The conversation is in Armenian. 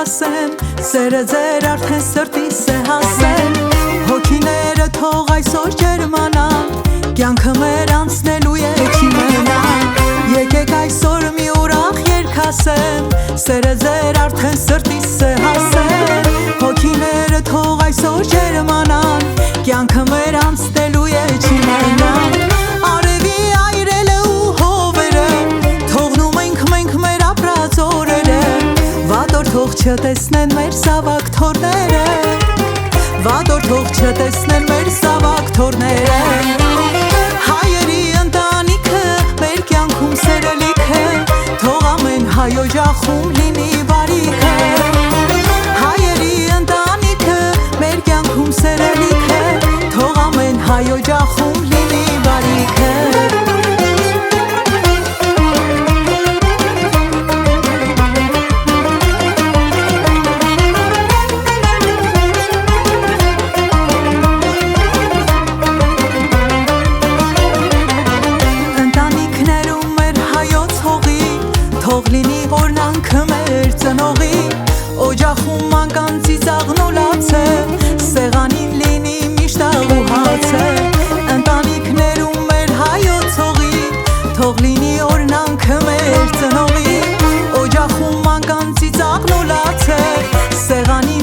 ասեմ, սերը ձեր արդեն սրտիս է հասել, հոգիները թող այսօր ջերմանան, կյանքը մեր անցնելու է չի մնան, եկեք այսօր մի ուրախ երգ ասեմ, սերը ձեր արդեն սրտիս է հասել, հոգիները թող այսօր ջերմանան, կյանքը մեր անցնելու է չի մնան, արևի այրելը ու հովերը, թողնում ենք մենք մեր ապրած օրերը, վատոր թող չտեսնեն մեր զավակ թորները, վատոր թող չտեսնեն մեր զավակ թորները, հայերի ընտանիքը մեր կյանքում սերելիքը, թող ամեն հայ օջախում լինի բարիքը, հայերի ընտանիքը մեր կյանքում սերելիքը, թող ամեն հայ օջախում լինի բարիքը, թող լինի օրնանքը մեր ծնողի, օջախում ման ծիծաղնոլաց է, սեղանին լինի միշտ աղու հաց է, ընտանիքներում մեր հայոց հողի, թող լինի օրնանքը մեր ծնողի, օջախում ման ծիծաղնոլաց է, սեղանին